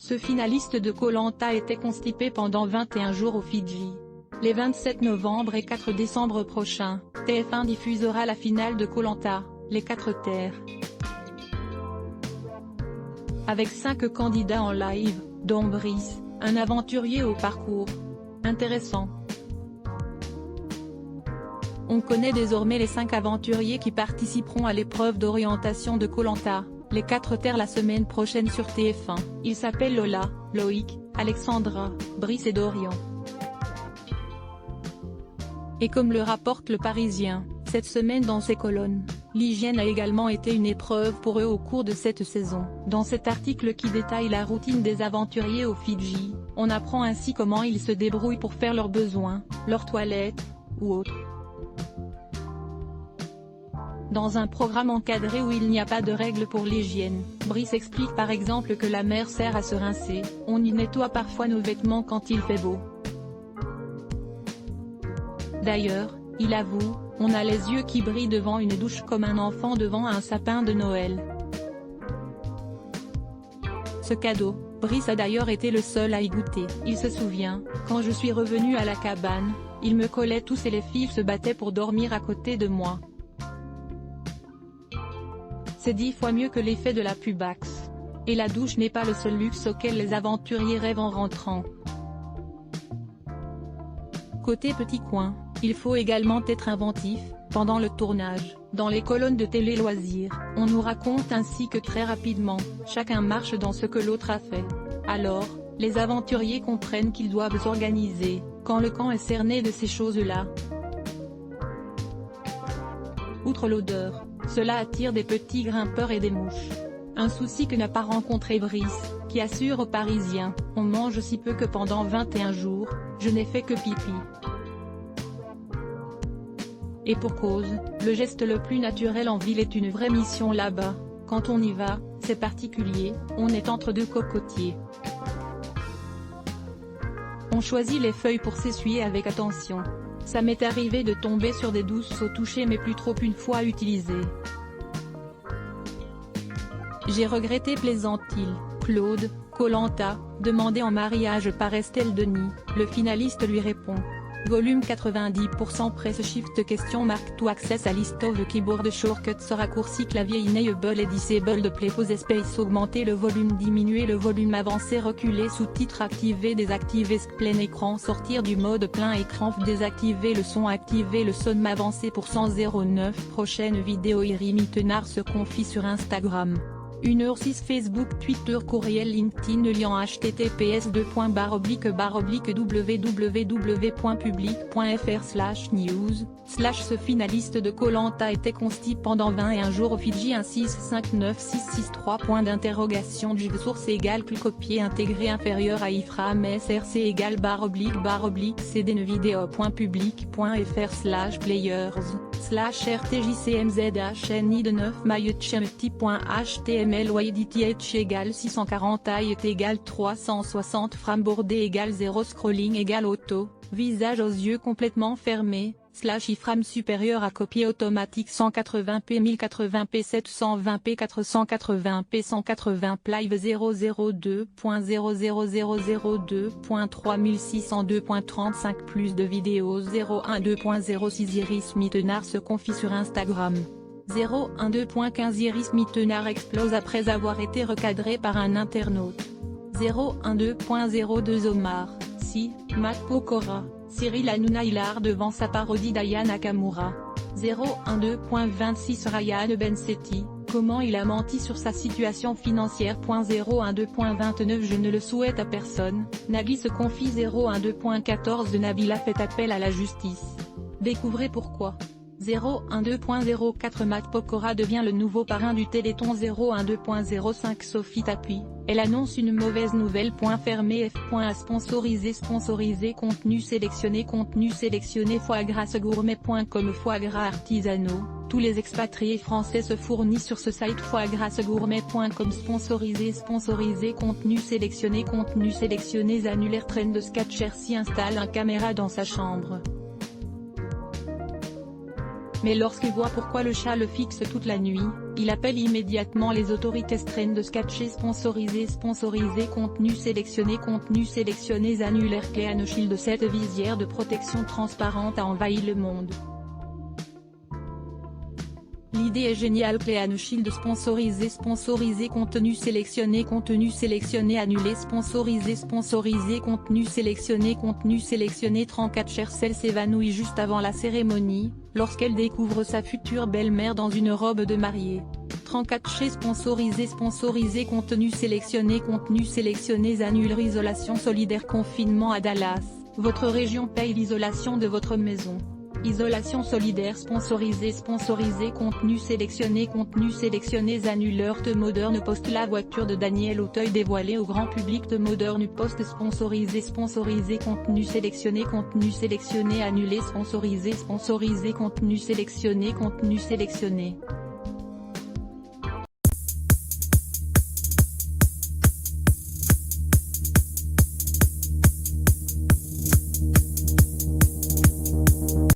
Ce finaliste de Koh-Lanta était constipé pendant 21 jours aux Fidji. Les 27 novembre et 4 décembre prochains, TF1 diffusera la finale de Koh-Lanta, les 4 terres. Avec 5 candidats en live, dont Brice, un aventurier au parcours intéressant. On connaît désormais les 5 aventuriers qui participeront à l'épreuve d'orientation de Koh-Lanta, les 4 terres la semaine prochaine sur TF1. Ils s'appellent Lola, Loïc, Alexandra, Brice et Dorian. Et comme le rapporte Le Parisien, cette semaine dans ses colonnes, l'hygiène a également été une épreuve pour eux au cours de cette saison. Dans cet article qui détaille la routine des aventuriers aux Fidji, on apprend ainsi comment ils se débrouillent pour faire leurs besoins, leurs toilettes, ou autres. Dans un programme encadré où il n'y a pas de règles pour l'hygiène, Brice explique par exemple que la mer sert à se rincer, on y nettoie parfois nos vêtements quand il fait beau. D'ailleurs, il avoue, on a les yeux qui brillent devant une douche comme un enfant devant un sapin de Noël. Ce cadeau, Brice a d'ailleurs été le seul à y goûter. Il se souvient, quand je suis revenu à la cabane, ils me collaient tous et les filles se battaient pour dormir à côté de moi. C'est 10 fois mieux que l'effet de la Pubax. Et la douche n'est pas le seul luxe auquel les aventuriers rêvent en rentrant. Côté petit coin, il faut également être inventif. Pendant le tournage, dans les colonnes de Télé Loisirs, on nous raconte ainsi que très rapidement, chacun marche dans ce que l'autre a fait. Alors, les aventuriers comprennent qu'ils doivent s'organiser, quand le camp est cerné de ces choses-là. Outre l'odeur, cela attire des petits grimpeurs et des mouches. Un souci que n'a pas rencontré Brice, qui assure aux Parisiens, on mange si peu que pendant 21 jours, je n'ai fait que pipi. Et pour cause, le geste le plus naturel en ville est une vraie mission là-bas. Quand on y va, c'est particulier, on est entre deux cocotiers. On choisit les feuilles pour s'essuyer avec attention. Ça m'est arrivé de tomber sur des douces au toucher mais plus trop une fois utilisées. J'ai regretté, plaisante-t-il. Claude, Koh-Lanta, demandé en mariage par Estelle Denis, le finaliste lui répond. Volume 90% Press Shift question marque to access à list of keyboard shortcuts raccourci clavier enable et disable play pause space augmenter le volume diminuer le volume avancer reculer sous-titres activer désactiver plein écran sortir du mode plein écran désactiver le son avancer pour 109 prochaine vidéo Irimi Tenard se confie sur Instagram. 1h06 Facebook Twitter courriel LinkedIn lien https://www.public.fr/news/ Ce finaliste de Koh-Lanta était constipé pendant 21 jours aux Fidji 1659663 point d'interrogation du source égale copier intégré inférieur à iframe src égale //cdnevideo.public.fr/players/rtjcmzhni de 9 mailletchemti.html width égale 640 height égale 360 frame-bordé égale 0 scrolling égale auto, visage aux yeux complètement fermés, /iframe supérieur à copier automatique 180p 1080p 720p 480p 180 live 002.00002.3602.35 plus de vidéos 012.06 Iris Mittenard se confie sur Instagram. 012.15 Iris Mittenard explose après avoir été recadré par un internaute. 012.02 Omar, Si, Matt Pokora, Cyril Hanouna hilar devant sa parodie d'Aya Nakamura. 012.26 Ryan Bensetti, comment il a menti sur sa situation financière. 012.29 Je ne le souhaite à personne, Nagui se confie. 012.14 Nabila fait appel à la justice. Découvrez pourquoi. 012.04 Matt Pokora devient le nouveau parrain du Téléthon. 012.05 Sophie Tapi, elle annonce une mauvaise nouvelle. Fermé f.a sponsorisé contenu sélectionné foie gras gourmet.com foie gras artisanaux, tous les expatriés français se fournissent sur ce site foiegrasgourmet.com sponsorisé contenu sélectionné annulaire train de Sketcher s'y installe un caméra dans sa chambre. Mais lorsqu'il voit pourquoi le chat le fixe toute la nuit, il appelle immédiatement les autorités strain de sketcher sponsorisé, contenu sélectionné annulaire. Clean Shield. Cette visière de protection transparente a envahi le monde. L'idée est géniale. Clean Shield sponsorisé, contenu sélectionné annulé, sponsorisé, contenu sélectionné. 34 Chercel s'évanouit juste avant la cérémonie, lorsqu'elle découvre sa future belle-mère dans une robe de mariée. 34 Chez sponsorisé, contenu sélectionné annule. Isolation solidaire. Confinement à Dallas, votre région paye l'isolation de votre maison. Isolation solidaire. Sponsorisé, contenu sélectionné annule. Heurte Modern Post. La voiture de Daniel Auteuil dévoilée au grand public. De Modern Post. Sponsorisé, contenu sélectionné annulé. Sponsorisé, contenu sélectionné.